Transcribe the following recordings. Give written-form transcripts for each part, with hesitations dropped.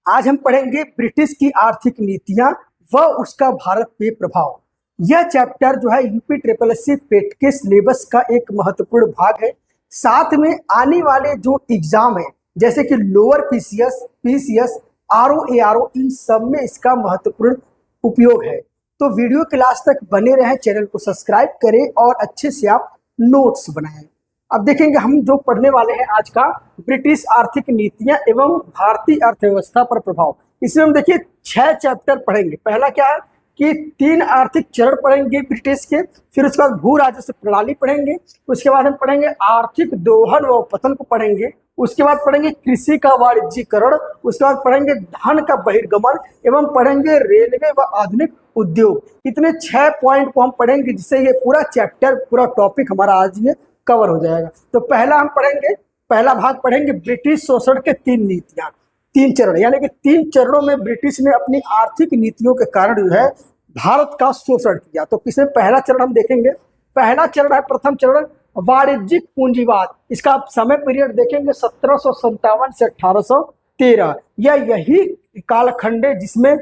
आज हम पढ़ेंगे ब्रिटिश की आर्थिक नीतियां व उसका भारत पे प्रभाव। यह चैप्टर जो है यूपी ट्रिपल एस सी पेट के सिलेबस का एक महत्वपूर्ण भाग है। साथ में आने वाले जो एग्जाम है जैसे कि lower PCS, PCS, RO, ARO, इन सब में इसका महत्वपूर्ण उपयोग है। तो वीडियो के लास्ट तक बने रहें, चैनल को सब्सक्राइब करें और अच्छे से आप नोट्स बनाएं। अब देखेंगे हम जो पढ़ने वाले हैं आज का ब्रिटिश आर्थिक नीतियां एवं भारतीय अर्थव्यवस्था पर प्रभाव। इसमें हम देखिए 6 चैप्टर पढ़ेंगे। पहला क्या है कि 3 आर्थिक चरण पढ़ेंगे ब्रिटिश के, फिर उसके बाद भू राजस्व प्रणाली पढ़ेंगे, उसके बाद हम पढ़ेंगे आर्थिक दोहन व पतन को पढ़ेंगे, उसके बाद पढ़ेंगे कृषि का वाणिज्यीकरण, उसके बाद पढ़ेंगे धन का बहिर्गमन एवं पढ़ेंगे रेलवे व आधुनिक उद्योग। इतने 6 पॉइंट को हम पढ़ेंगे जिससे ये पूरा चैप्टर, पूरा टॉपिक हमारा आज ये कवर हो जाएगा। तो पहला हम पढ़ेंगे, पहला भाग पढ़ेंगे ब्रिटिश शोषण के 3 नीतियां, 3 चरण, यानी कि 3 चरणों में ब्रिटिश ने अपनी आर्थिक नीतियों के कारण जो है भारत का शोषण किया। तो किसे पहला चरण हम देखेंगे। पहला चरण है, प्रथम चरण वाणिज्यिक पूंजीवाद। इसका आप समय पीरियड देखेंगे 1757 से 1813। यही कालखंड है जिसमें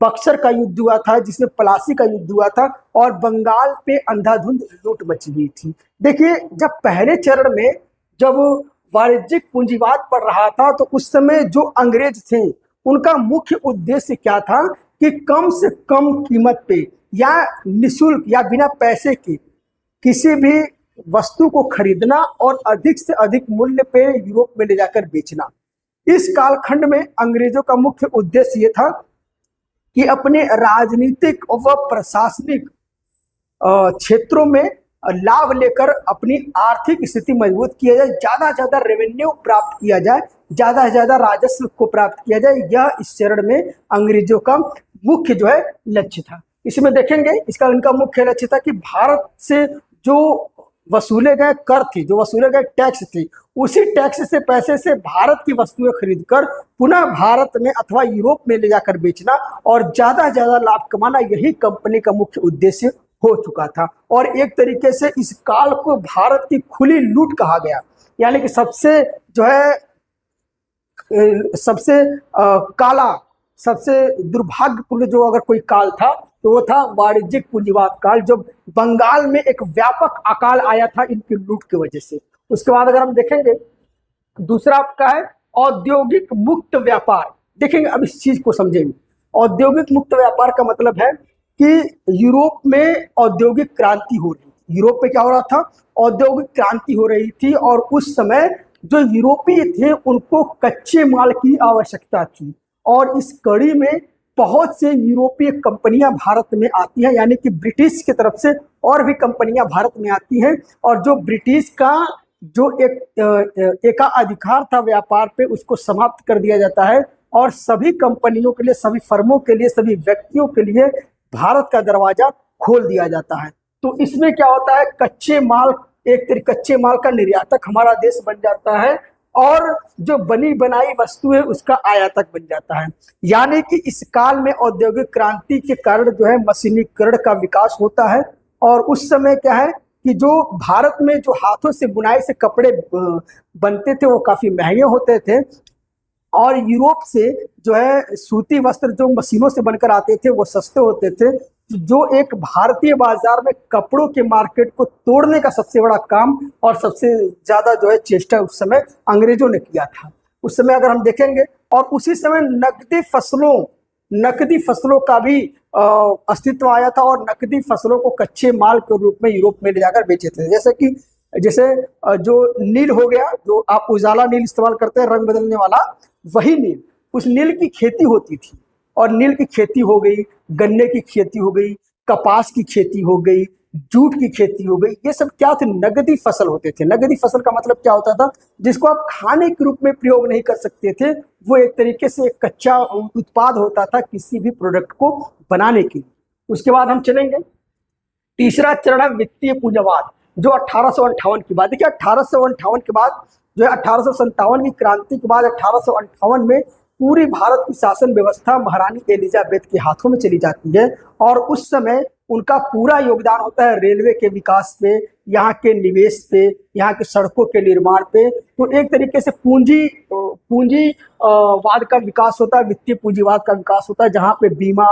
बक्सर का युद्ध हुआ था, जिसमें प्लासी का युद्ध हुआ था और बंगाल पे अंधाधुंध लूट मच गई थी। देखिए, जब पहले चरण में जब वाणिज्यिक पूंजीवाद पड़ रहा था तो उस समय जो अंग्रेज थे उनका मुख्य उद्देश्य क्या था कि कम से कम कीमत पे या निःशुल्क या बिना पैसे के किसी भी वस्तु को खरीदना और अधिक से अधिक मूल्य पे यूरोप में ले जाकर बेचना। इस कालखंड में अंग्रेजों का मुख्य उद्देश्य ये था कि अपने राजनीतिक व प्रशासनिक क्षेत्रों में लाभ लेकर अपनी आर्थिक स्थिति मजबूत किया जाए, ज्यादा से ज्यादा रेवेन्यू प्राप्त किया जाए, ज्यादा से ज्यादा राजस्व को प्राप्त किया जाए। यह इस चरण में अंग्रेजों का मुख्य जो है लक्ष्य था। इसमें देखेंगे इसका इनका मुख्य लक्ष्य था कि भारत से जो वसूले गए कर थे, जो वसूले गए टैक्स थे, उसी टैक्स से पैसे से भारत की वस्तुएं खरीदकर पुनः भारत में अथवा यूरोप में ले जाकर बेचना और ज्यादा से ज्यादा लाभ कमाना, यही कंपनी का मुख्य उद्देश्य हो चुका था। और एक तरीके से इस काल को भारत की खुली लूट कहा गया, यानी कि सबसे जो है सबसे काला, सबसे दुर्भाग्यपूर्ण जो अगर कोई काल था तो वो था वाणिज्यिक पूंजीवाद काल, जब बंगाल में एक व्यापक अकाल आया था इनकी लूट की वजह से। उसके बाद अगर हम देखेंगे दूसरा आपका है औद्योगिक मुक्त व्यापार। देखेंगे अब इस चीज को समझेंगे। औद्योगिक मुक्त व्यापार का मतलब है कि यूरोप में औद्योगिक क्रांति हो रही थी। यूरोप में क्या हो रहा था? औद्योगिक क्रांति हो रही थी और उस समय जो यूरोपीय थे उनको कच्चे माल की आवश्यकता थी और इस कड़ी में बहुत से यूरोपीय कंपनियां भारत में आती हैं, यानी कि ब्रिटिश की तरफ से और भी कंपनियां भारत में आती हैं और जो ब्रिटिश का जो एकाधिकार था व्यापार पे, उसको समाप्त कर दिया जाता है और सभी कंपनियों के लिए, सभी फर्मों के लिए, सभी व्यक्तियों के लिए भारत का दरवाजा खोल दिया जाता है। तो इसमें क्या होता है, कच्चे माल, एक कच्चे माल का निर्यातक हमारा देश बन जाता है और जो बनी बनाई वस्तु है उसका आयातक बन जाता है। यानी कि इस काल में औद्योगिक क्रांति के कारण जो है मशीनीकरण का विकास होता है और उस समय क्या है कि जो भारत में जो हाथों से बुनाई से कपड़े बनते थे वो काफी महंगे होते थे और यूरोप से जो है सूती वस्त्र जो मशीनों से बनकर आते थे वो सस्ते होते थे। जो एक भारतीय बाजार में कपड़ों के मार्केट को तोड़ने का सबसे बड़ा काम और सबसे ज्यादा जो है चेष्टा उस समय अंग्रेजों ने किया था। उस समय अगर हम देखेंगे, और उसी समय नकदी फसलों का भी अस्तित्व आया था और नकदी फसलों को कच्चे माल के रूप में यूरोप में ले जाकर बेचे थे। जैसे जो नील हो गया, जो आप उजाला नील इस्तेमाल करते हैं रंग बदलने वाला, वही नील, उस नील की खेती होती थी और नील की खेती हो गई, गन्ने की खेती हो गई, कपास की खेती हो गई, जूट की खेती हो गई। ये सब क्या थे? नगदी फसल होते थे। नगदी फसल का मतलब क्या होता था? जिसको आप खाने के रूप में प्रयोग नहीं कर सकते थे, वो एक तरीके से एक कच्चा उत्पाद होता था किसी भी प्रोडक्ट को बनाने के लिए। उसके बाद हम चलेंगे, तीसरा चरण है वित्तीय पूंजीवाद, जो 1858 की बात। देखिए 1858 के बाद जो है 1857 की क्रांति के बाद 1858 में पूरी भारत की शासन व्यवस्था महारानी एलिजाबेथ के हाथों में चली जाती है। और उस समय उनका पूरा योगदान होता है रेलवे के विकास पे, यहाँ के निवेश पे, यहाँ के सड़कों के निर्माण पे। तो एक तरीके से पूंजीवाद का विकास होता है, वित्तीय पूंजीवाद का विकास होता है, जहाँ पे बीमा,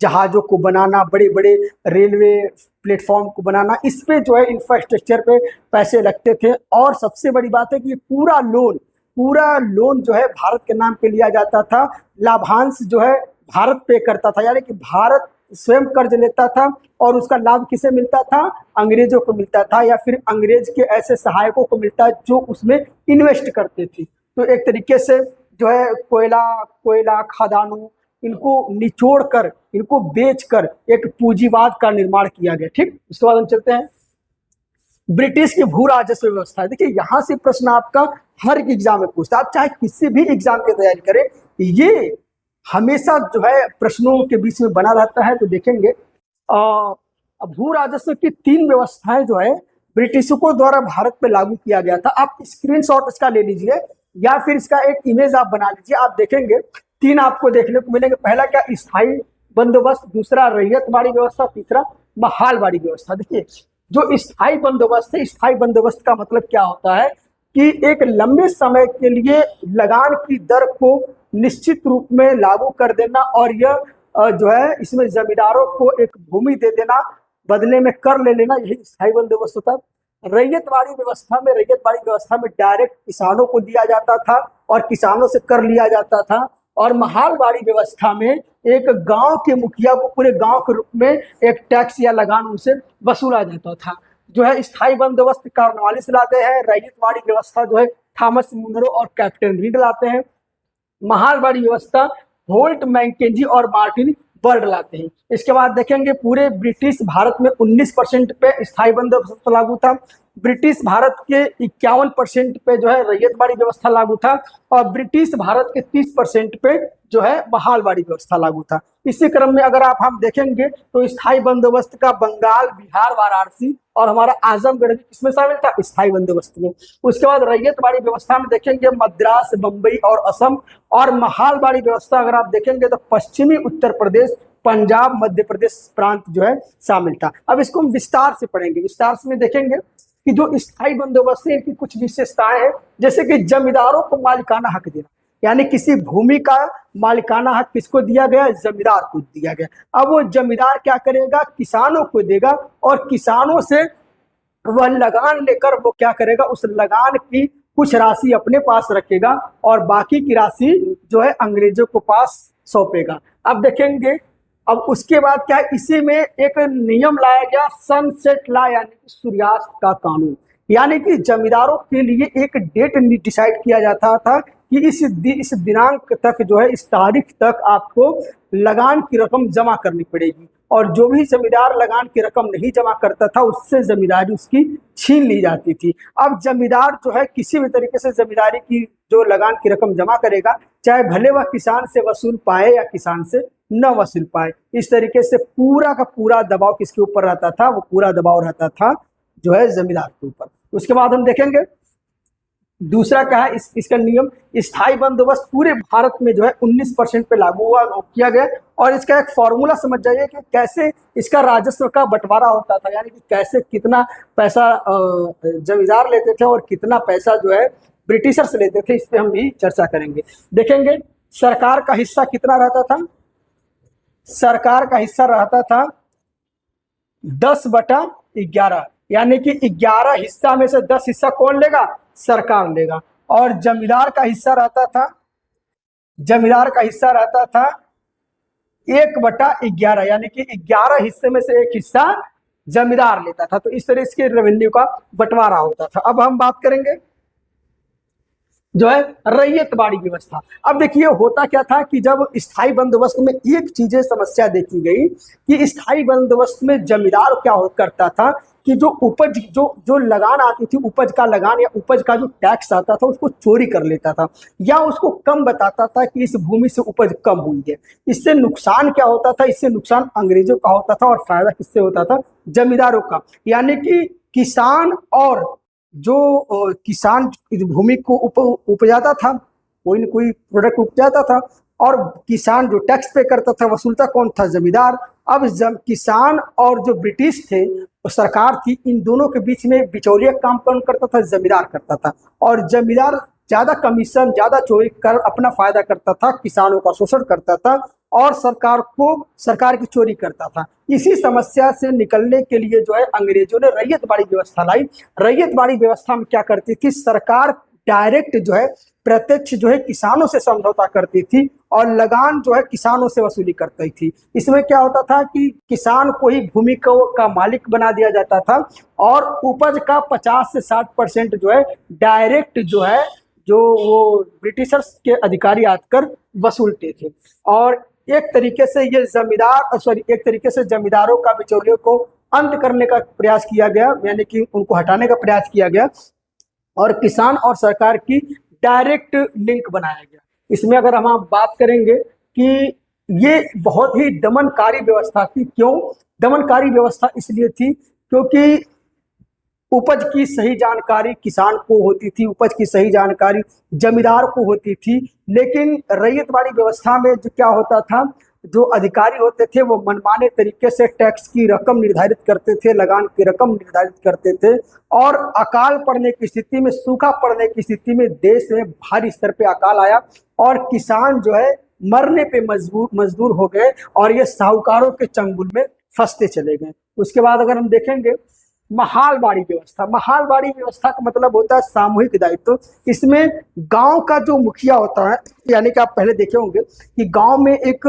जहाजों को बनाना, बड़े बड़े रेलवे प्लेटफॉर्म को बनाना, इस पे जो है इंफ्रास्ट्रक्चर पे पैसे लगते थे। और सबसे बड़ी बात है कि पूरा लोन जो है भारत के नाम पे लिया जाता था। लाभांश जो है भारत पे करता था, यानी कि भारत स्वयं कर्ज लेता था और उसका लाभ किसे मिलता था? अंग्रेजों को मिलता था, या फिर अंग्रेज के ऐसे सहायकों को मिलता है जो उसमें इन्वेस्ट करते थे। तो एक तरीके से जो है कोयला खदानों, इनको निचोड़ कर, इनको बेचकर एक पूंजीवाद का निर्माण किया गया। ठीक, उसके बाद हम चलते हैं ब्रिटिश की भू राजस्व व्यवस्था। देखिए यहाँ से प्रश्न आपका हर एक एग्जाम में पूछता है, आप चाहे किसी भी एग्जाम की तैयारी करें, ये हमेशा जो है प्रश्नों के बीच में बना रहता है। तो देखेंगे भू राजस्व की 3 व्यवस्थाएं जो है ब्रिटिशों द्वारा भारत पे लागू किया गया था। आप स्क्रीनशॉट इसका ले लीजिए या फिर इसका एक इमेज आप बना लीजिए। आप देखेंगे 3 आपको देखने को मिलेंगे। पहला क्या? स्थायी बंदोबस्त, दूसरा रैयतवाड़ी व्यवस्था, तीसरा बहालवाड़ी व्यवस्था। देखिए जो स्थायी बंदोबस्त है, स्थायी बंदोबस्त का मतलब क्या होता है कि एक लंबे समय के लिए लगान की दर को निश्चित रूप में लागू कर देना, और यह जो है इसमें जमींदारों को एक भूमि दे देना, बदले में कर ले लेना, यही स्थायी बंदोबस्त होता है। रैयतवाड़ी व्यवस्था में डायरेक्ट किसानों को दिया जाता था और किसानों से कर लिया जाता था। और महालवाड़ी व्यवस्था में एक गांव के मुखिया को पूरे गांव के रूप में एक टैक्स या लगान उनसे वसूला जाता था। जो है स्थायी बंदोबस्त कॉर्नवालिस लाते हैं, रैयतवाड़ी व्यवस्था जो है थॉमस मुनरो और कैप्टन रीड लाते हैं, महालवाड़ी व्यवस्था होल्ट, मैकेंजी और मार्टिन बर्ड लाते हैं। इसके बाद देखेंगे पूरे ब्रिटिश भारत में 19% पे स्थायी बंदोबस्त लागू था, ब्रिटिश भारत के 51% पे जो है रैयतवाड़ी व्यवस्था लागू था, और ब्रिटिश भारत के 30% पे जो है बहालवाड़ी व्यवस्था लागू था। इसी क्रम में अगर हम देखेंगे तो स्थायी बंदोबस्त का बंगाल, बिहार, वाराणसी और हमारा आजमगढ़ भी किसमें शामिल था? स्थायी बंदोबस्त में। उसके बाद रैयतवाड़ी व्यवस्था में देखेंगे मद्रास, बंबई और असम। और महालवाड़ी व्यवस्था अगर आप देखेंगे तो पश्चिमी उत्तर प्रदेश, पंजाब, मध्य प्रदेश प्रांत जो है शामिल था। अब इसको हम विस्तार से पढ़ेंगे। विस्तार से देखेंगे कि जो स्थायी बंदोबस्त है, इनकी कुछ विशेषताएं हैं, जैसे कि जमींदारों को मालिकाना हक देना, यानी किसी भूमि का मालिकाना हक किसको दिया गया? जमींदार को दिया गया। अब वो जमींदार क्या करेगा? किसानों को देगा, और किसानों से वह लगान लेकर वो क्या करेगा? उस लगान की कुछ राशि अपने पास रखेगा और बाकी की राशि जो है अंग्रेजों को पास सौंपेगा। अब देखेंगे, अब उसके बाद क्या है, इसी में एक नियम लाया गया, सनसेट लॉ, यानी कि सूर्यास्त का कानून। यानी कि जमींदारों के लिए एक डेट डिसाइड किया जाता था कि इस दिनांक तक जो है, इस तारीख तक आपको लगान की रकम जमा करनी पड़ेगी, और जो भी जमींदार लगान की रकम नहीं जमा करता था उससे जमींदारी उसकी छीन ली जाती थी। अब जमींदार जो है किसी भी तरीके से जमींदारी की जो लगान की रकम जमा करेगा, चाहे भले वह किसान से वसूल पाए या किसान से न वसूल पाए, इस तरीके से पूरा का पूरा दबाव किसके ऊपर रहता था? वो पूरा दबाव रहता था जो है जमींदार के ऊपर। उसके बाद हम देखेंगे दूसरा क्या है, इसका नियम, स्थायी बंदोबस्त पूरे भारत में जो है 19% पे लागू हुआ किया गया। और इसका एक फॉर्मूला समझ जाइए कि कैसे इसका राजस्व का बंटवारा होता था, यानी कि कैसे कितना पैसा जमींदार लेते थे और कितना पैसा जो है ब्रिटिशर्स लेते थे, इस पे हम भी चर्चा करेंगे। देखेंगे सरकार का हिस्सा कितना रहता था? सरकार का हिस्सा रहता था 10/11, यानी कि 11 हिस्सा में से 10 हिस्सा कौन लेगा? सरकार लेगा। और जमींदार का हिस्सा रहता था 1/11, यानी कि 11 हिस्से में से 1 हिस्सा जमींदार लेता था। तो इस तरह इसके रेवेन्यू का बंटवारा होता था। अब हम बात करेंगे जो है रैयतवाड़ी व्यवस्था। अब देखिए होता क्या था कि जब स्थायी बंदोबस्त में एक चीजें समस्या देखी गई कि स्थायी बंदोबस्त में जमींदार क्या करता था कि जो उपज जो लगान आती थी, उपज का लगान या उपज का जो टैक्स आता था उसको चोरी कर लेता था, या उसको कम बताता था कि इस भूमि से उपज कम हुई है। इससे नुकसान क्या होता था? इससे नुकसान अंग्रेजों का होता था और फायदा किससे होता था? जमींदारों का। यानी कि किसान और जो किसान भूमि को उपजाता था, कोई न कोई प्रोडक्ट उपजाता था और किसान जो टैक्स पे करता था वसूलता कौन था? जमींदार। अब किसान और जो ब्रिटिश थे सरकार थी, इन दोनों के बीच में बिचौलिया काम कौन करता था? जमींदार करता था। और जमींदार ज्यादा कमीशन, ज्यादा चोरी कर अपना फायदा करता था, किसानों का शोषण करता था और सरकार की चोरी करता था। इसी समस्या से निकलने के लिए जो है अंग्रेजों ने रैयतवाड़ी व्यवस्था लाई। रैयतवाड़ी व्यवस्था में क्या करती थी? सरकार डायरेक्ट जो है प्रत्यक्ष जो है किसानों से समझौता करती थी और लगान जो है किसानों से वसूली करती थी। इसमें क्या होता था कि किसान को ही भूमि का मालिक बना दिया जाता था और उपज का 50 से 60% जो है डायरेक्ट जो है जो वो ब्रिटिशर्स के अधिकारी आकर वसूलते थे। और एक तरीके से ये एक तरीके से जमींदारों का बिचौलियों को अंत करने का प्रयास किया गया, यानी कि उनको हटाने का प्रयास किया गया और किसान और सरकार की डायरेक्ट लिंक बनाया गया। इसमें अगर हम आप बात करेंगे कि ये बहुत ही दमनकारी व्यवस्था थी। क्यों दमनकारी व्यवस्था? इसलिए थी क्योंकि उपज की सही जानकारी किसान को होती थी, उपज की सही जानकारी जमींदार को होती थी। लेकिन रैयतवाड़ी व्यवस्था में जो क्या होता था, जो अधिकारी होते थे वो मनमाने तरीके से टैक्स की रकम निर्धारित करते थे, लगान की रकम निर्धारित करते थे और अकाल पड़ने की स्थिति में, सूखा पड़ने की स्थिति में देश में भारी स्तर पे अकाल आया और किसान जो है मरने पे मजदूर हो गए और ये साहूकारों के चंगुल में फंसते चले गए। उसके बाद अगर हम देखेंगे महालवाड़ी व्यवस्था। महालवाड़ी व्यवस्था का मतलब होता है सामूहिक दायित्व। इसमें गांव का जो मुखिया होता है, यानी कि आप पहले देखे होंगे कि गांव में एक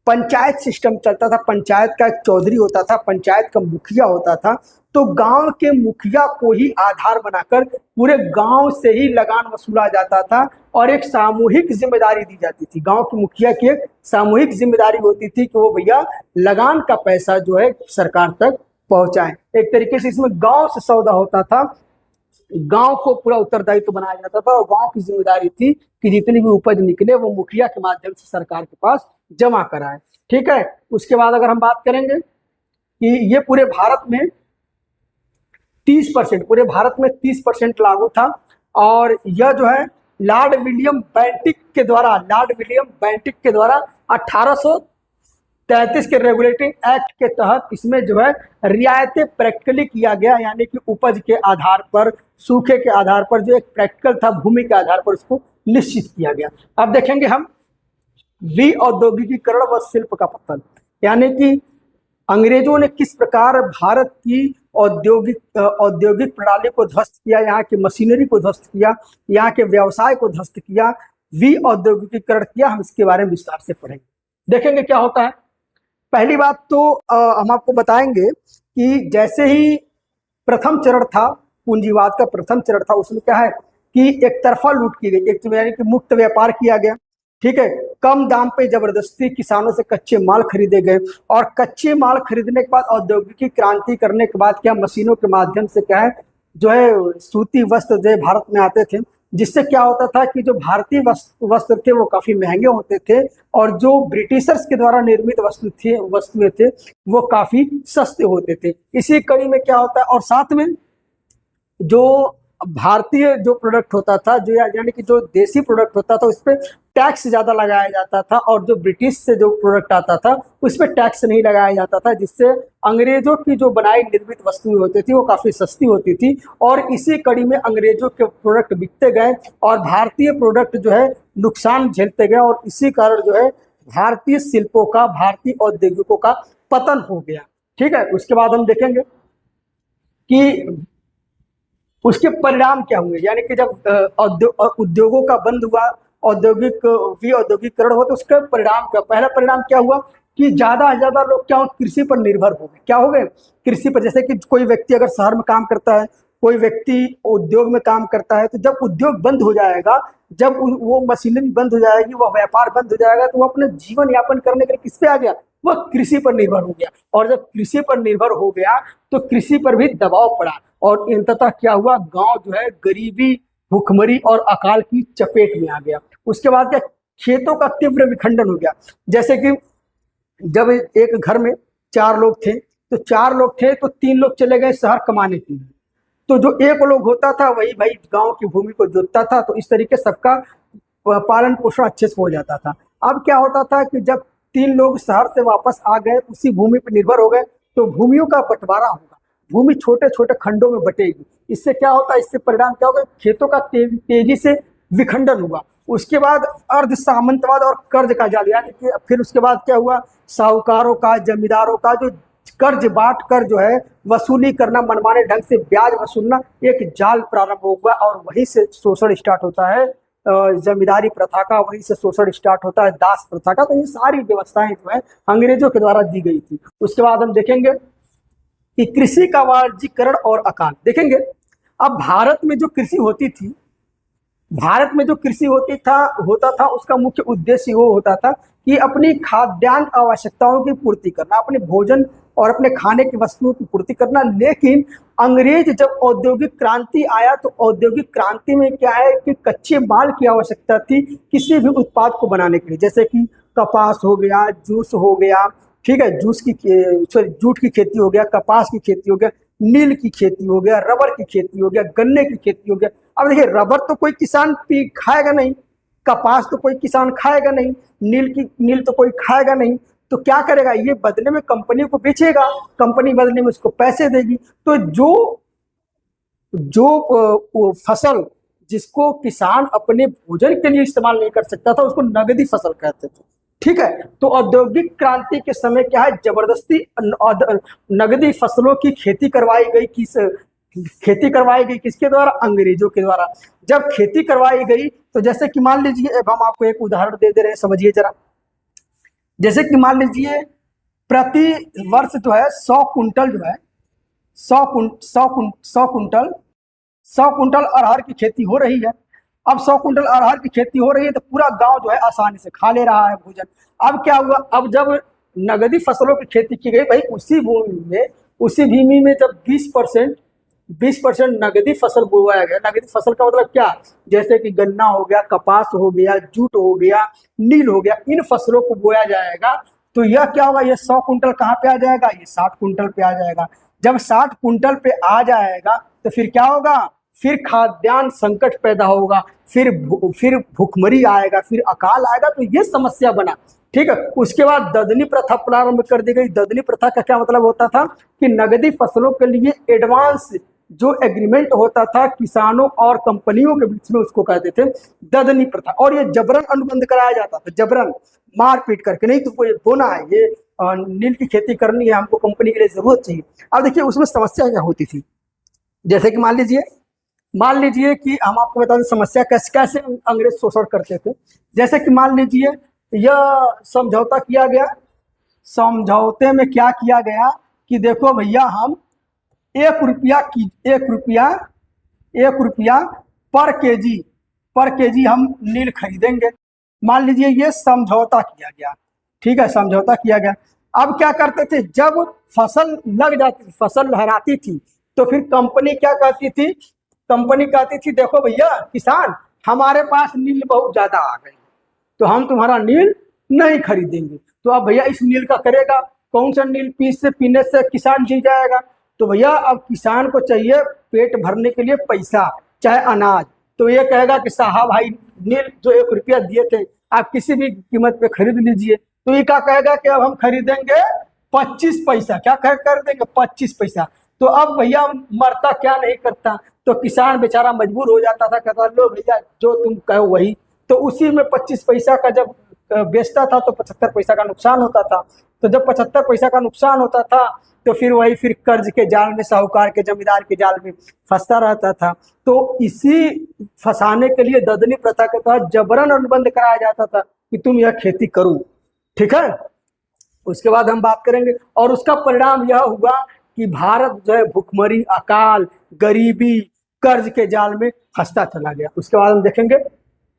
पंचायत सिस्टम चलता था, पंचायत का एक चौधरी होता था, पंचायत का मुखिया होता था। तो गांव के मुखिया को ही आधार बनाकर पूरे गांव से ही लगान वसूला जाता था और एक सामूहिक जिम्मेदारी दी जाती थी। गांव के मुखिया की एक सामूहिक जिम्मेदारी होती थी कि वो भैया लगान का पैसा जो है सरकार तक पहुंचाएं। एक तरीके से इसमें गांव से सौदा होता था, गांव को पूरा उत्तरदायित्व बनाया जाता था और गांव की जिम्मेदारी थी कि जितनी भी उपज निकले वो मुखिया के माध्यम से सरकार के पास जमा कराए। ठीक है। उसके बाद अगर हम बात करेंगे कि ये पूरे भारत में 30% लागू था और यह जो है लॉर्ड विलियम बेंटिक के द्वारा 1833 के रेगुलेटिंग एक्ट के तहत इसमें जो है रियायतें प्रैक्टिकली किया गया, यानी कि उपज के आधार पर, सूखे के आधार पर, जो एक प्रैक्टिकल था भूमि के आधार पर उसको निश्चित किया गया। अब देखेंगे हम औद्योगिकीकरण व शिल्प का पतन, यानी कि अंग्रेजों ने किस प्रकार भारत की औद्योगिक प्रणाली को ध्वस्त किया, यहाँ की मशीनरी को ध्वस्त किया, यहाँ के व्यवसाय को ध्वस्त किया, औद्योगिकीकरण किया। हम इसके बारे में विस्तार से पढ़ेंगे, देखेंगे क्या होता है। पहली बात तो हम आपको बताएंगे कि जैसे ही प्रथम चरण था, पूंजीवाद का प्रथम चरण था, उसमें क्या है कि एक तरफा लूट की गई, एक यानी कि मुक्त व्यापार किया गया। ठीक है। कम दाम पे जबरदस्ती किसानों से कच्चे माल खरीदे गए और कच्चे माल खरीदने के बाद औद्योगिकी क्रांति करने के बाद क्या मशीनों के माध्यम से क्या है जो है सूती वस्त्र जो है भारत में आते थे, जिससे क्या होता था कि जो भारतीय वस्त्र थे वो काफी महंगे होते थे और जो ब्रिटिशर्स के द्वारा निर्मित वस्तुएं थे वो काफी सस्ते होते थे। इसी कड़ी में क्या होता है, और साथ में जो भारतीय जो प्रोडक्ट होता था, जो यानी कि जो देसी प्रोडक्ट होता था उस पर टैक्स ज्यादा लगाया जाता था और जो ब्रिटिश से जो प्रोडक्ट आता था उस पर टैक्स नहीं लगाया जाता था, जिससे अंग्रेजों की जो बनाई निर्मित वस्तुएं होती थी वो काफी सस्ती होती थी। और इसी कड़ी में अंग्रेजों के प्रोडक्ट बिकते गए और भारतीय प्रोडक्ट जो है नुकसान झेलते गए और इसी कारण जो है भारतीय शिल्पों का, भारतीय औद्योगिकों का पतन हो गया। ठीक है। उसके बाद हम देखेंगे कि उसके परिणाम क्या हुए, यानी कि जब उद्योगों का बंद हुआ, औद्योगिकरण हुआ, तो उसका परिणाम क्या, पहला परिणाम क्या हुआ कि ज्यादा से ज्यादा लोग क्या कृषि पर निर्भर हो गए। क्या हो गए? कृषि पर। जैसे कि कोई व्यक्ति अगर शहर में काम करता है, कोई व्यक्ति उद्योग में काम करता है, तो जब उद्योग बंद हो जाएगा, जब वो मशीनरी बंद हो जाएगी, वह व्यापार बंद हो जाएगा, तो वो अपने जीवन यापन करने के लिए किस पे आ गया? वह कृषि पर निर्भर हो गया। और जब कृषि पर निर्भर हो गया तो कृषि पर भी दबाव पड़ा और अंततः क्या हुआ, गांव जो है गरीबी, भूखमरी और अकाल की चपेट में आ गया। उसके बाद क्या, खेतों का तीव्र विखंडन हो गया। जैसे कि जब एक घर में 4 लोग थे तो 4 लोग थे तो 3 लोग चले गए शहर कमाने के लिए, तो जो एक लोग होता था वही भाई गांव की भूमि को जोतता था। तो इस तरीके सबका पालन पोषण अच्छे से हो जाता था। अब क्या होता था कि जब 3 लोग शहर से वापस आ गए, उसी भूमि पर निर्भर हो गए, तो भूमियों का बंटवारा होगा, भूमि छोटे छोटे खंडों में बटेगी। इससे क्या होता है, इससे परिणाम क्या होगा, खेतों का तेजी से विखंडन हुआ। उसके बाद अर्ध सामंतवाद और कर्ज का जाल, यानी कि फिर उसके बाद क्या हुआ, साहूकारों का, जमींदारों का जो कर्ज बांट कर जो है वसूली करना, मनमाने ढंग से ब्याज वसूलना, एक जाल प्रारंभ होगा और वहीं से शोषण स्टार्ट होता है। जमींदारी प्रथा का वहीं से शोषण स्टार्ट होता है, दास प्रथा का। तो ये सारी व्यवस्थाएं जो है अंग्रेजों के द्वारा दी गई थी। उसके बाद हम देखेंगे कि कृषि का वाणिज्यीकरण और अकाल देखेंगे। अब भारत में जो कृषि होती थी, भारत में जो कृषि होता था उसका मुख्य उद्देश्य वो होता था कि अपनी खाद्यान्न आवश्यकताओं की पूर्ति करना, अपने भोजन और अपने खाने की वस्तुओं की पूर्ति करना। लेकिन अंग्रेज जब औद्योगिक क्रांति आया तो औद्योगिक क्रांति में क्या है कि कच्चे माल की आवश्यकता थी किसी भी उत्पाद को बनाने के लिए, जैसे कि कपास हो गया, जूस हो गया, ठीक है, जूट की खेती हो गया, कपास की खेती हो गया, नील की खेती हो गया, रबर की खेती हो गया, गन्ने की खेती हो गया। अब देखिए, रबर तो कोई किसान खाएगा नहीं, कपास तो कोई किसान खाएगा नहीं, नील तो कोई खाएगा नहीं, तो क्या करेगा, ये बदले में कंपनी को बेचेगा, कंपनी बदले में उसको पैसे देगी। तो जो जो फसल जिसको किसान अपने भोजन के लिए इस्तेमाल नहीं कर सकता था, उसको नगदी फसल कहते थे। ठीक है, तो औद्योगिक क्रांति के समय क्या है, जबरदस्ती नगदी फसलों की खेती करवाई गई। किसके द्वारा, अंग्रेजों के द्वारा। जब खेती करवाई गई तो जैसे कि मान लीजिए, अब हम आपको एक उदाहरण दे रहे हैं, समझिए जरा। जैसे कि मान लीजिए प्रति वर्ष जो है 100 कुंटल जो है 100 कुंटल अरहर की खेती हो रही है। अब 100 कुंटल अरहर की खेती हो रही है तो पूरा गांव जो है आसानी से खा ले रहा है भोजन। अब क्या हुआ, अब जब नगदी फसलों की खेती की गई, भाई उसी भूमि में जब 20% नगदी फसल बोया गया। नगदी फसल का मतलब क्या, जैसे कि गन्ना हो गया, कपास हो गया, जूट हो गया, नील हो गया, इन फसलों को बोया जाएगा। तो यह क्या होगा, यह 100 कुंटल कहाँ पे आ जाएगा, ये 60 कुंटल पे आ जाएगा। जब 60 कुंटल पे आ जाएगा तो फिर क्या होगा, फिर खाद्यान्न संकट पैदा होगा, फिर भूखमरी आएगा, फिर अकाल आएगा। तो ये समस्या बना। ठीक है, उसके बाद ददनी प्रथा प्रारंभ कर दी गई। ददनी प्रथा का क्या मतलब होता था कि नगदी फसलों के लिए एडवांस जो एग्रीमेंट होता था किसानों और कंपनियों के बीच में, उसको कहते थे ददनी प्रथा। और ये जबरन अनुबंध कराया जाता था, जबरन मारपीट करके, नहीं तुमको ये बोना है, ये नील की खेती करनी है, हमको कंपनी के लिए जरूरत चाहिए। अब देखिए उसमें समस्या क्या होती थी, जैसे कि मान लीजिए कि हम आपको बता दें समस्या कैसे अंग्रेज शोषण करते थे। जैसे कि मान लीजिए यह समझौता किया गया, समझौते में क्या किया गया कि देखो भैया, हम 1 रुपया पर केजी हम नील खरीदेंगे। मान लीजिए ये समझौता किया गया, ठीक है, समझौता किया गया। अब क्या करते थे, जब फसल लग जाती थी, फसल लहराती थी, तो फिर कंपनी क्या कहती थी, कंपनी कहती थी देखो भैया किसान, हमारे पास नील बहुत ज्यादा आ गई, तो हम तुम्हारा नील नहीं खरीदेंगे। तो अब भैया इस नील का करेगा कौन सा, नील पीने से किसान जी जाएगा। तो भैया अब किसान को चाहिए पेट भरने के लिए पैसा, चाहे अनाज। तो ये कहेगा कि साहब भाई नील जो 1 रुपया दिए थे आप किसी भी कीमत पे खरीद लीजिए। तो ये क्या कहेगा कि अब हम खरीदेंगे 25 पैसा, क्या कर देंगे 25 पैसा। तो अब भैया मरता क्या नहीं करता, तो किसान बेचारा मजबूर हो जाता था, कहता लो भैया जो तुम कहो वही। तो उसी में 25 पैसा का जब बेचता था तो 75 पैसा का नुकसान होता था। तो जब 75 पैसा का नुकसान होता था तो फिर कर्ज के जाल में, साहूकार के, जमींदार के जाल में फंसता रहता था। तो इसी फंसाने के लिए ददनी प्रथा के तहत जबरन अनुबंध कराया जाता था कि तुम यह खेती करो। ठीक है, उसके बाद हम बात करेंगे और उसका परिणाम यह हुआ कि भारत जो है भूखमरी, अकाल, गरीबी, कर्ज के जाल में फंसता चला गया। उसके बाद हम देखेंगे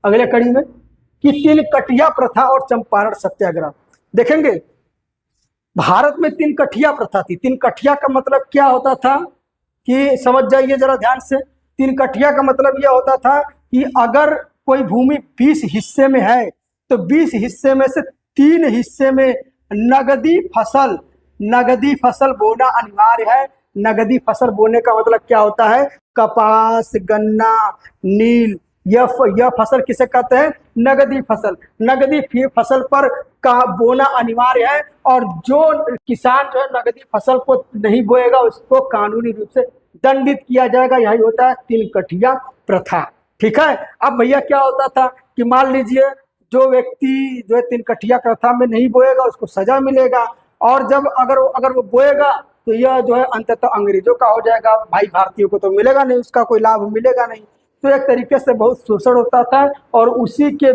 अगले कड़ी में कि 3 कटिया प्रथा और चंपारण सत्याग्रह देखेंगे। भारत में 3 कठिया प्रथा थी। 3 कठिया का मतलब क्या होता था कि समझ जाइए जरा ध्यान से। 3 कठिया का मतलब यह होता था कि अगर कोई भूमि 20 हिस्से में है तो 20 हिस्से में से 3 हिस्से में नगदी फसल बोना अनिवार्य है। नगदी फसल बोने का मतलब क्या होता है, कपास, गन्ना, नील, यह फसल किसे कहते हैं? नगदी फसल। नगदी फसल पर का बोना अनिवार्य है, और जो किसान जो है नगदी फसल को नहीं बोएगा उसको कानूनी रूप से दंडित किया जाएगा। यही होता है तीन कठिया प्रथा। ठीक है। अब भैया क्या होता था कि मान लीजिए जो व्यक्ति जो है तीन कठिया प्रथा में नहीं बोएगा उसको सजा मिलेगा, और जब अगर वो बोएगा तो यह जो है अंततः अंग्रेजों का हो जाएगा, भाई भारतीयों को तो मिलेगा नहीं, उसका कोई लाभ मिलेगा नहीं। तो एक तरीके से बहुत शोषण होता था, और उसी के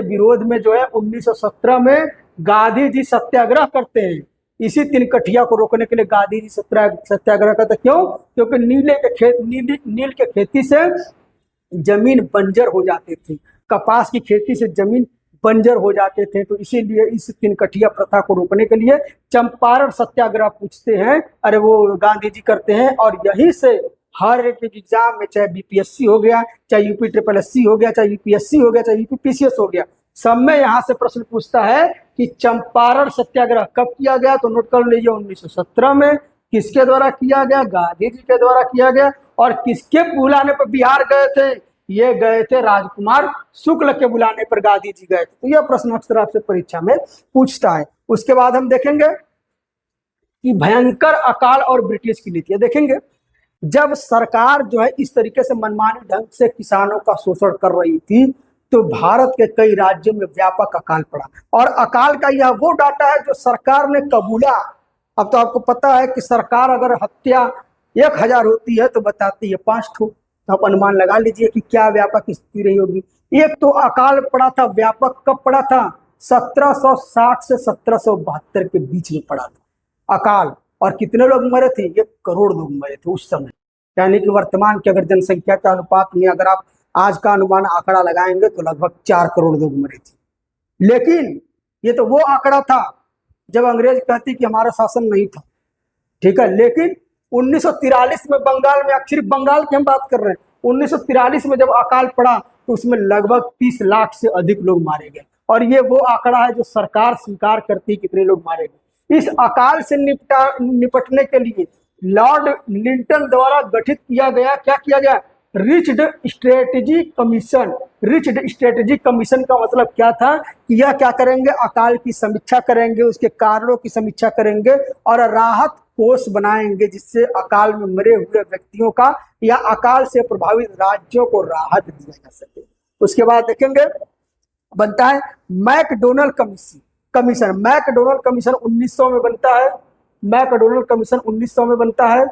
विरोध में जो है 1917 में गांधी जी सत्याग्रह करते हैं। इसी तीन कठिया को रोकने के लिए गांधी जी सत्याग्रह करते। क्यों? क्योंकि नील के खेती से जमीन बंजर हो जाते थे, कपास की खेती से जमीन बंजर हो जाते थे। तो इसीलिए इस तीन कठिया प्रथा को रोकने के लिए चंपारण सत्याग्रह पूछते हैं, अरे वो गांधी जी करते हैं। और यहीं से हर एक एग्जाम में, चाहे बीपीएससी हो गया, चाहे यूपी ट्रिपल एससी हो गया, चाहे यूपीएससी हो गया, चाहे यूपी पीसीएस हो गया, सब में यहाँ से प्रश्न पूछता है कि चंपारण सत्याग्रह कब किया गया? तो नोट कर लीजिए 1917 में। किसके द्वारा किया गया? गांधी जी के द्वारा किया गया। और किसके बुलाने पर बिहार गए थे? ये गए थे राजकुमार शुक्ल के बुलाने पर गांधी जी गए थे। तो यह प्रश्न अक्सर आपसे परीक्षा में पूछता है। उसके बाद हम देखेंगे कि भयंकर अकाल और ब्रिटिश की नीतियां देखेंगे। जब सरकार जो है इस तरीके से मनमानी ढंग से किसानों का शोषण कर रही थी, तो भारत के कई राज्यों में व्यापक अकाल पड़ा। और अकाल का यह वो डाटा है जो सरकार ने कबूला। अब तो आपको पता है कि सरकार अगर हत्या 1000 होती है तो बताती है 5 ठो। तो आप अनुमान लगा लीजिए कि क्या व्यापक स्थिति रही होगी। एक तो अकाल पड़ा था व्यापक, कब पड़ा था? 1760 से 1772 के बीच में पड़ा था अकाल। और कितने लोग मरे थे? 1 करोड़ लोग मरे थे उस समय। यानी कि वर्तमान की अगर जनसंख्या के अनुपात में अगर आप आज का अनुमान आंकड़ा लगाएंगे तो लगभग 4 करोड़ लोग मरे थे। लेकिन ये तो वो आंकड़ा था जब अंग्रेज कहती कि हमारा शासन नहीं था। ठीक है। लेकिन 1943 में बंगाल में, सिर्फ बंगाल की हम बात कर रहे हैं, 1943 में जब अकाल पड़ा तो उसमें लगभग 30 लाख से अधिक लोग मारे गए। और ये वो आंकड़ा है जो सरकार स्वीकार करती कितने लोग मारे गए। इस अकाल से निपटने के लिए लॉर्ड लिंटन द्वारा गठित किया गया, क्या किया गया? Reached strategy commission. Reached strategy commission का मतलब क्या था कि यह क्या करेंगे? अकाल की समीक्षा करेंगे, उसके कारणों की समीक्षा करेंगे और राहत कोष बनाएंगे, जिससे अकाल में मरे हुए व्यक्तियों का या अकाल से प्रभावित राज्यों को राहत दिया जा सके। उसके बाद देखेंगे बनता है मैकडोनल्ड कमीशन। मैकडोनल्ड कमीशन 1900 में बनता है। मैकडोनल्ड कमीशन 1900 में बनता है,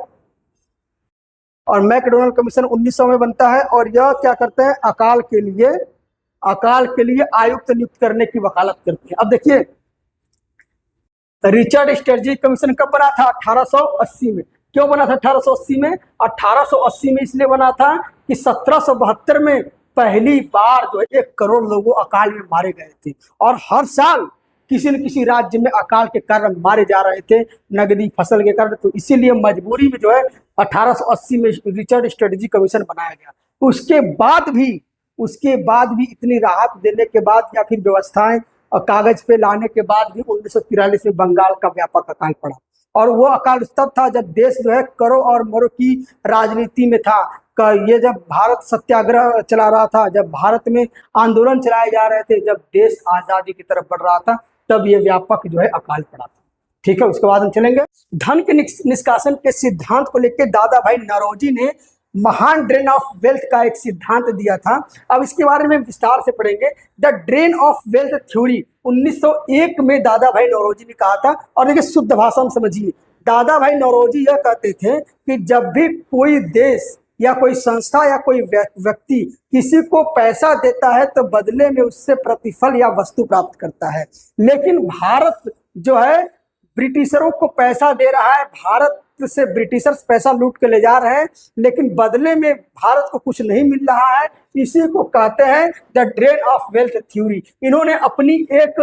और मैकडोनल्ड कमीशन 1900 में बनता है। और यह क्या करते हैं? अकाल के लिए आयुक्त नियुक्त करने की वकालत करते हैं। अब देखिए रिचर्ड स्ट्रेटजी कमीशन कब बना था? 1880 में। क्यों बना था 1880 में? 1880 में इसलिए बना था कि 1772 में पहली बार जो 1 करोड़ लोगों अकाल में मारे गए थे, और हर साल किसी न किसी राज्य में अकाल के कारण मारे जा रहे थे नगदी फसल के कारण। तो इसीलिए मजबूरी में जो है 1880 में रिचर्ड स्ट्रेटजी कमीशन बनाया गया। उसके बाद भी इतनी राहत देने के बाद या फिर व्यवस्थाएं और कागज पे लाने के बाद भी 1943 में बंगाल का व्यापक अकाल पड़ा। और वो अकाल तब था जब देश जो है करो और मरो की राजनीति में था। ये जब भारत सत्याग्रह चला रहा था, जब भारत में आंदोलन चलाए जा रहे थे, जब देश आजादी की तरफ बढ़ रहा था, तब ये व्यापक जो है अकाल पड़ा था। ठीक है। उसके बाद हम चलेंगे धन के निष्कासन के सिद्धांत को लेकर दादा भाई नौरोजी ने महान ड्रेन ऑफ वेल्थ का एक सिद्धांत दिया था। अब इसके बारे में विस्तार से पढ़ेंगे। The drain of wealth theory 1901 में दादा भाई नौरोजी ने कहा था। और देखिए शुद्ध भाषा में समझिए, दादा भाई नौरोजी यह कहते थे कि जब भी कोई देश या कोई संस्था या कोई व्यक्ति किसी को पैसा देता है तो बदले में उससे प्रतिफल या वस्तु प्राप्त करता है। लेकिन भारत जो है ब्रिटिशरों को पैसा दे रहा है, भारत से ब्रिटिशर्स पैसा लूट के ले जा रहे हैं, लेकिन बदले में भारत को कुछ नहीं मिल रहा है। इसी को कहते हैं the drain of wealth theory. इन्होंने अपनी एक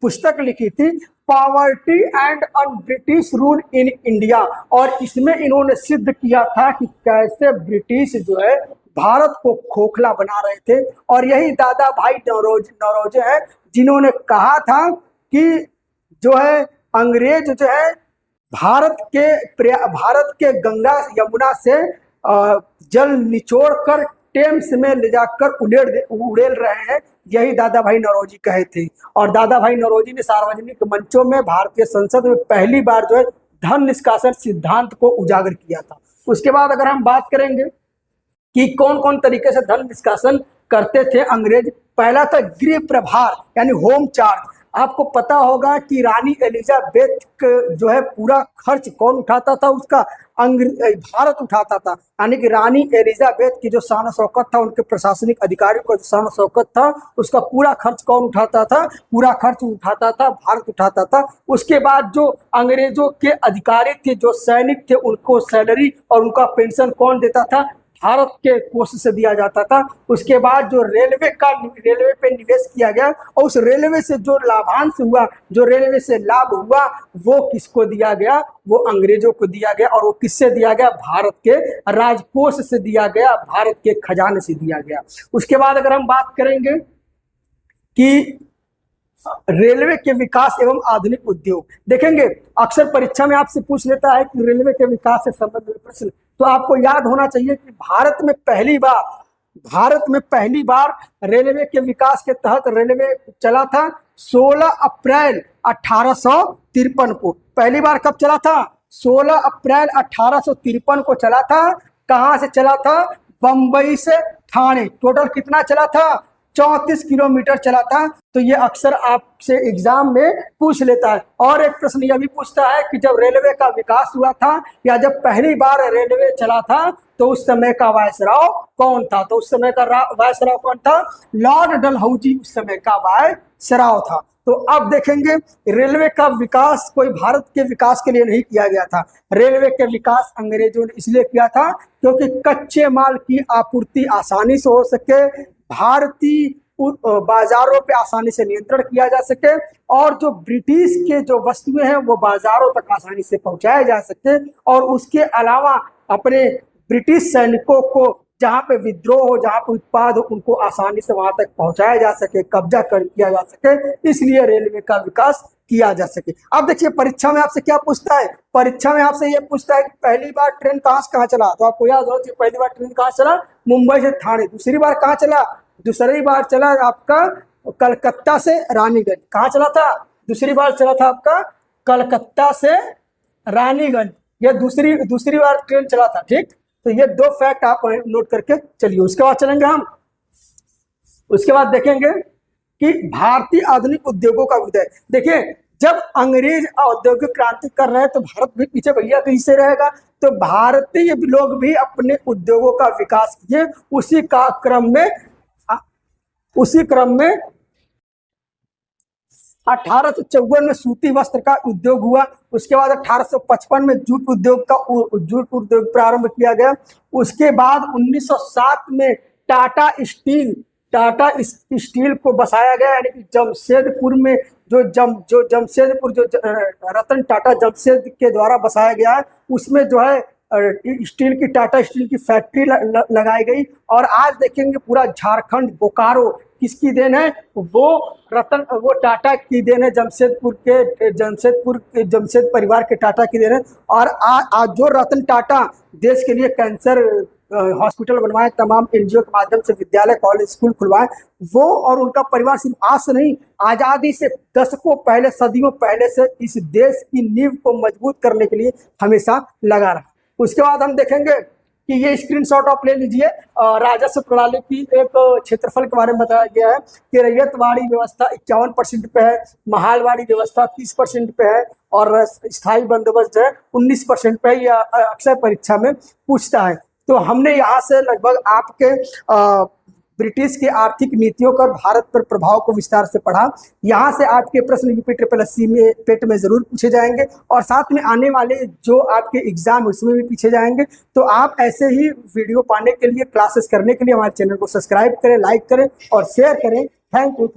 पुस्तक लिखी थी poverty and un British rule in India, और इसमें इन्होंने सिद्ध किया था कि कैसे ब्रिटिश जो है भारत को खोखला बना रहे थे। और यही दादा भाई नौरोजी है जिन्होंने कहा था कि जो है अंग्रेज जो है भारत के गंगा यमुना से जल निचोड़ कर टेम्स में ले जाकर उड़ेल रहे हैं, यही दादा भाई नौरोजी कहे थे। और दादा भाई नौरोजी ने सार्वजनिक मंचों में भारतीय संसद में पहली बार जो है धन निष्कासन सिद्धांत को उजागर किया था। उसके बाद अगर हम बात करेंगे कि कौन कौन तरीके से धन निष्कासन करते थे अंग्रेज, पहला था गृह प्रभार यानी होम चार्ज। आपको पता होगा कि रानी एलिजाबेथ जो है पूरा खर्च कौन उठाता था, उसका भारत उठाता था। यानी कि रानी एलिजाबेथ की जो शान शौकत था, उनके प्रशासनिक अधिकारियों का जो शान शौकत था, उसका पूरा खर्च कौन उठाता था, पूरा खर्च उठाता था भारत उठाता था। उसके बाद जो अंग्रेजों के अधिकारी थे, जो सैनिक थे, उनको सैलरी और उनका पेंशन कौन देता था, भारत के कोष से दिया जाता था। उसके बाद जो रेलवे पे निवेश किया गया और उस रेलवे से जो लाभांश हुआ, जो रेलवे से लाभ हुआ, वो किसको दिया गया, वो अंग्रेजों को दिया गया। और वो किससे दिया गया, भारत के राजकोष से दिया गया, भारत के खजाने से दिया गया। उसके बाद अगर हम बात करेंगे कि रेलवे के विकास एवं आधुनिक उद्योग, देखेंगे अक्सर परीक्षा में आपसे पूछ लेता है कि रेलवे के विकास से संबंधित प्रश्न, तो आपको याद होना चाहिए कि भारत में पहली बार रेलवे के विकास के तहत रेलवे चला था 16 अप्रैल 1853 को। पहली बार कब चला था, 16 अप्रैल 1853 को चला था। कहां से चला था, बंबई से ठाणे। टोटल कितना चला था, 34 किलोमीटर चला था। तो ये अक्सर आपसे एग्जाम में पूछ लेता है। और एक प्रश्न यह भी पूछता है कि जब रेलवे का विकास हुआ था या जब पहली बार रेलवे चला था तो उस समय का वायसराय कौन था, तो उस समय का वायसराय कौन था, लॉर्ड डलहौजी उस समय का वायसराय था। तो अब देखेंगे रेलवे का विकास कोई भारत के विकास के लिए नहीं किया गया था। रेलवे के विकास अंग्रेजों ने इसलिए किया था क्योंकि कच्चे माल की आपूर्ति आसानी से हो सके, भारतीय बाजारों पे आसानी से नियंत्रण किया जा सके और जो ब्रिटिश के जो वस्तुएं हैं वो बाजारों तक आसानी से पहुंचाया जा सके। और उसके अलावा अपने ब्रिटिश सैनिकों को जहां पे विद्रोह हो, जहां पे उत्पाद हो, उनको आसानी से वहां तक पहुंचाया जा सके, कब्जा किया जा सके, इसलिए रेलवे का विकास किया जा सके। अब देखिए परीक्षा में आपसे क्या पूछता है, परीक्षा में आपसे ये पूछता है कि पहली बार ट्रेन कहाँ से कहाँ चला, तो आपको याद हो कि पहली बार ट्रेन कहाँ चला, मुंबई से ठाणे। दूसरी बार कहाँ चला, दूसरी बार चला आपका कलकत्ता से रानीगंज। कहाँ चला था, दूसरी बार चला था आपका कलकत्ता से रानीगंज। ये दूसरी बार ट्रेन चला था, ठीक। तो ये दो फैक्ट आप नोट करके चलिए। उसके बाद चलेंगे हम, उसके बाद देखेंगे कि भारतीय आधुनिक उद्योगों का उदय। देखिए जब अंग्रेज औद्योगिक क्रांति कर रहे हैं तो भारत भी पीछे भैया कहीं से रहेगा, तो भारतीय लोग भी अपने उद्योगों का विकास किए। उसी क्रम में 1854 में सूती वस्त्र का उद्योग हुआ। उसके बाद 1855 में जूट उद्योग प्रारंभ किया गया। उसके बाद 1907 में टाटा स्टील को बसाया गया, यानी कि जमशेदपुर में जो रतन टाटा जमशेद के द्वारा बसाया गया है, उसमें जो है टाटा स्टील की फैक्ट्री लगाई गई। और आज देखेंगे पूरा झारखंड, बोकारो किसकी देन है, वो टाटा की देन है, जमशेद परिवार के टाटा की देन है। और आज जो रतन टाटा देश के लिए कैंसर हॉस्पिटल बनवाए, तमाम एनजीओ के माध्यम से विद्यालय, कॉलेज, स्कूल खुलवाए, वो और उनका परिवार सिर्फ आज से नहीं, आजादी से दशकों पहले, सदियों पहले से इस देश की नींव को मजबूत करने के लिए हमेशा लगा रहा। उसके बाद हम देखेंगे कि ये स्क्रीनशॉट आप ले लीजिए। राजस्व प्रणाली की एक क्षेत्रफल के बारे में बताया गया है कि रैयतवाड़ी व्यवस्था 51% पे है, महालवाड़ी व्यवस्था 30% पे है और स्थायी बंदोबस्त जो है 19% पे है। यह अक्सर परीक्षा में पूछता है। तो हमने यहाँ से लगभग आपके ब्रिटिश की आर्थिक नीतियों का भारत पर प्रभाव को विस्तार से पढ़ा। यहाँ से आपके प्रश्न यूपी SSC में पेट में जरूर पूछे जाएंगे और साथ में आने वाले जो आपके एग्जाम उसमें भी पूछे जाएंगे। तो आप ऐसे ही वीडियो पाने के लिए, क्लासेस करने के लिए हमारे चैनल को सब्सक्राइब करें, लाइक करें और शेयर करें। Thank you.